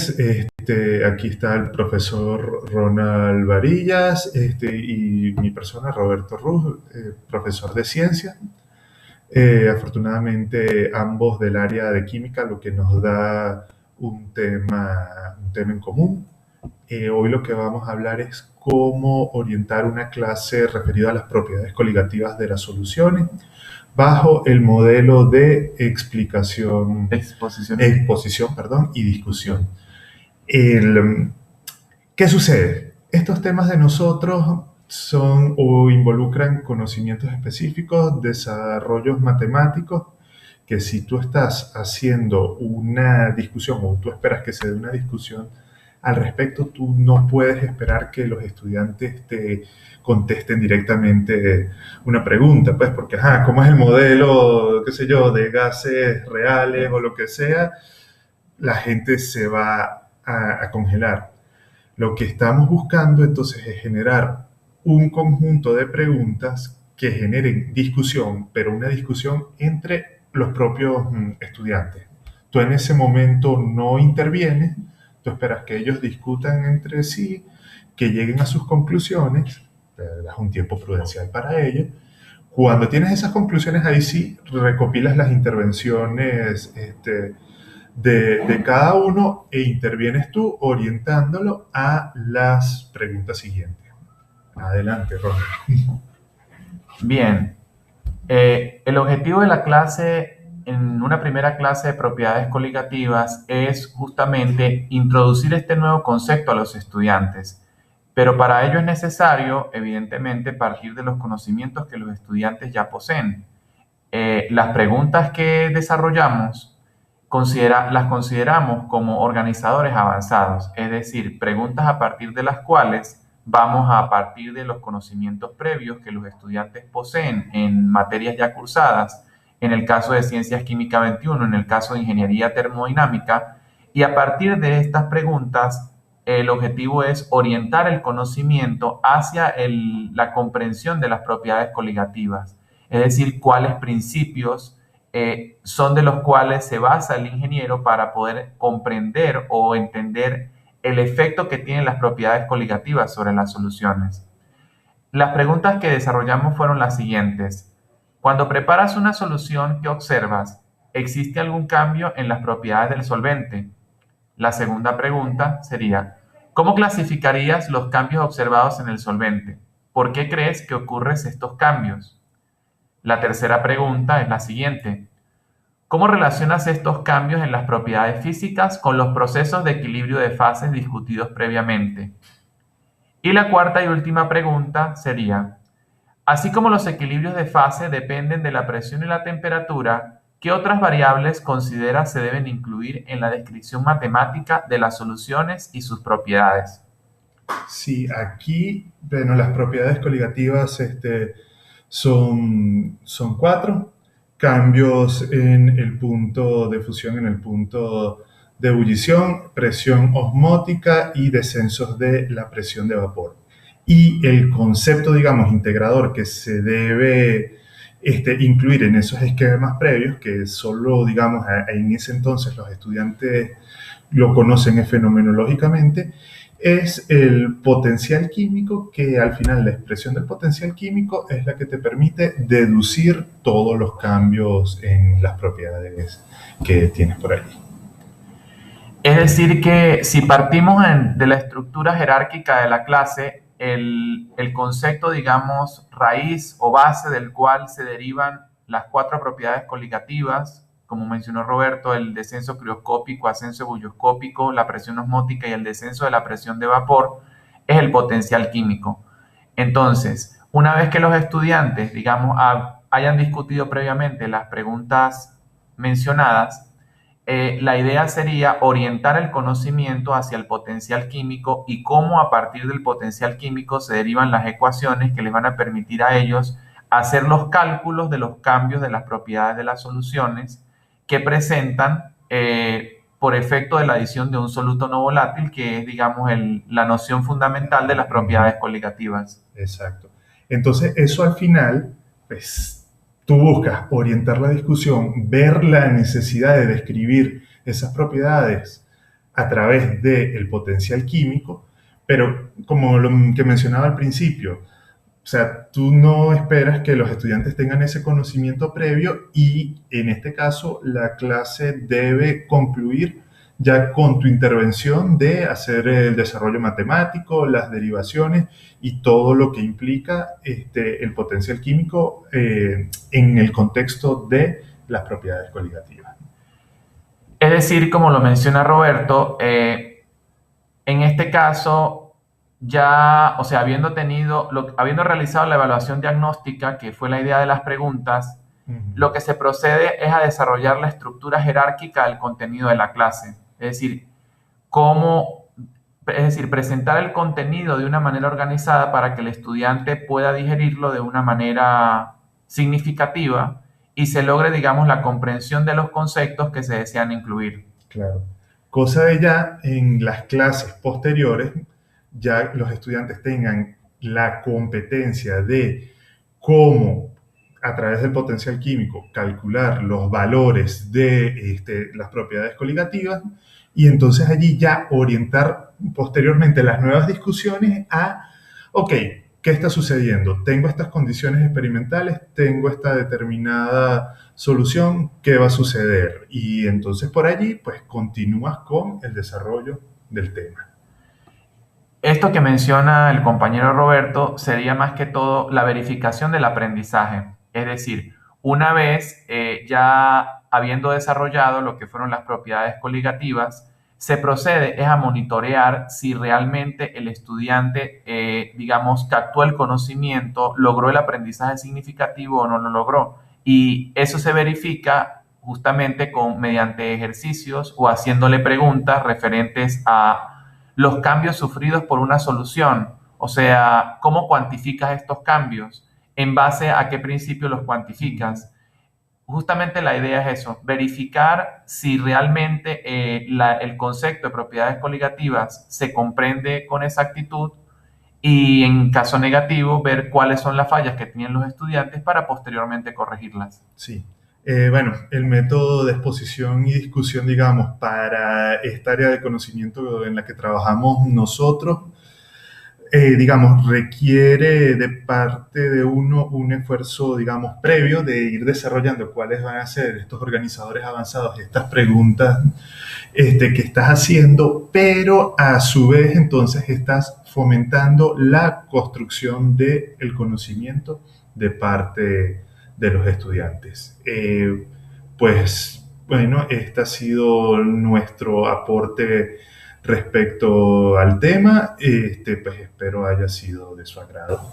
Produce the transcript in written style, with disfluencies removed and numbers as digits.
tardes. Aquí está el profesor Ronald Varillas y mi persona, Roberto Ruz, profesor de ciencia. Afortunadamente, ambos del área de química, lo que nos da un tema en común. Hoy lo que vamos a hablar es cómo orientar una clase referida a las propiedades coligativas de las soluciones bajo el modelo de exposición, perdón, y discusión. ¿Qué sucede? Estos temas de nosotros son o involucran conocimientos específicos, desarrollos matemáticos, que si tú estás haciendo una discusión o tú esperas que se dé una discusión al respecto, tú no puedes esperar que los estudiantes te contesten directamente una pregunta, pues, porque, ¿cómo es el modelo, qué sé yo, de gases reales o lo que sea? La gente se va a congelar. Lo que estamos buscando entonces es generar un conjunto de preguntas que generen discusión, pero una discusión entre los propios estudiantes. Tú en ese momento no intervienes, tú esperas que ellos discutan entre sí, que lleguen a sus conclusiones, te das un tiempo prudencial para ello. Cuando tienes esas conclusiones, ahí sí recopilas las intervenciones de cada uno e intervienes tú orientándolo a las preguntas siguientes. Adelante, Ronald. Bien, el objetivo de la clase, en una primera clase de propiedades coligativas, es justamente introducir este nuevo concepto a los estudiantes. Pero para ello es necesario, evidentemente, partir de los conocimientos que los estudiantes ya poseen. Las preguntas que desarrollamos las consideramos como organizadores avanzados, es decir, preguntas a partir de las cuales vamos a partir de los conocimientos previos que los estudiantes poseen en materias ya cursadas, en el caso de Ciencias Química 21, en el caso de Ingeniería Termodinámica, y a partir de estas preguntas el objetivo es orientar el conocimiento hacia la comprensión de las propiedades coligativas, es decir, cuáles principios son de los cuales se basa el ingeniero para poder comprender o entender el efecto que tienen las propiedades coligativas sobre las soluciones. Las preguntas que desarrollamos fueron las siguientes. Cuando preparas una solución, ¿qué observas? ¿Existe algún cambio en las propiedades del solvente? La segunda pregunta sería, ¿cómo clasificarías los cambios observados en el solvente? ¿Por qué crees que ocurren estos cambios? La tercera pregunta es la siguiente. ¿Cómo relacionas estos cambios en las propiedades físicas con los procesos de equilibrio de fases discutidos previamente? Y la cuarta y última pregunta sería, así como los equilibrios de fase dependen de la presión y la temperatura, ¿qué otras variables consideras se deben incluir en la descripción matemática de las soluciones y sus propiedades? Sí, aquí, bueno, las propiedades coligativas son 4. Cambios en el punto de fusión, en el punto de ebullición, presión osmótica y descensos de la presión de vapor. Y el concepto, digamos, integrador que se debe incluir en esos esquemas previos, que solo, digamos, en ese entonces los estudiantes lo conocen fenomenológicamente, es el potencial químico, que al final la expresión del potencial químico es la que te permite deducir todos los cambios en las propiedades que tienes por allí. Es decir que si partimos de la estructura jerárquica de la clase, el concepto, digamos, raíz o base del cual se derivan las 4 propiedades coligativas, como mencionó Roberto, el descenso crioscópico, ascenso ebullioscópico, la presión osmótica y el descenso de la presión de vapor, es el potencial químico. Entonces, una vez que los estudiantes, digamos, hayan discutido previamente las preguntas mencionadas, la idea sería orientar el conocimiento hacia el potencial químico y cómo a partir del potencial químico se derivan las ecuaciones que les van a permitir a ellos hacer los cálculos de los cambios de las propiedades de las soluciones que presentan por efecto de la adición de un soluto no volátil, que es, digamos, la noción fundamental de las propiedades coligativas. Exacto. Entonces, eso al final, pues, tú buscas orientar la discusión, ver la necesidad de describir esas propiedades a través del potencial químico, pero como lo que mencionaba al principio, o sea, tú no esperas que los estudiantes tengan ese conocimiento previo y en este caso la clase debe concluir ya con tu intervención de hacer el desarrollo matemático, las derivaciones y todo lo que implica el potencial químico en el contexto de las propiedades coligativas. Es decir, como lo menciona Roberto, en este caso, ya, o sea, habiendo realizado la evaluación diagnóstica, que fue la idea de las preguntas, lo que se procede es a desarrollar la estructura jerárquica del contenido de la clase. Cómo, es decir, presentar el contenido de una manera organizada para que el estudiante pueda digerirlo de una manera significativa y se logre, digamos, la comprensión de los conceptos que se desean incluir. Claro. Cosa de ya en las clases posteriores, ya los estudiantes tengan la competencia de cómo, a través del potencial químico, calcular los valores de las propiedades coligativas y entonces allí ya orientar posteriormente las nuevas discusiones a, ok, ¿qué está sucediendo? Tengo estas condiciones experimentales, tengo esta determinada solución, ¿qué va a suceder? Y entonces por allí, pues continúas con el desarrollo del tema. Esto que menciona el compañero Roberto sería más que todo la verificación del aprendizaje. Es decir, una vez ya habiendo desarrollado lo que fueron las propiedades coligativas, se procede es a monitorear si realmente el estudiante, digamos, captó el conocimiento, logró el aprendizaje significativo o no lo logró. Y eso se verifica justamente mediante ejercicios o haciéndole preguntas referentes a los cambios sufridos por una solución. O sea, ¿cómo cuantificas estos cambios? ¿En base a qué principio los cuantificas? Justamente la idea es eso, verificar si realmente el concepto de propiedades coligativas se comprende con exactitud y en caso negativo ver cuáles son las fallas que tienen los estudiantes para posteriormente corregirlas. Sí. Bueno, el método de exposición y discusión, digamos, para esta área de conocimiento en la que trabajamos nosotros, digamos, requiere de parte de uno un esfuerzo, digamos, previo de ir desarrollando cuáles van a ser estos organizadores avanzados, estas preguntas que estás haciendo, pero a su vez entonces estás fomentando la construcción del conocimiento de parte de los estudiantes. Pues bueno, este ha sido nuestro aporte respecto al tema. Pues espero haya sido de su agrado.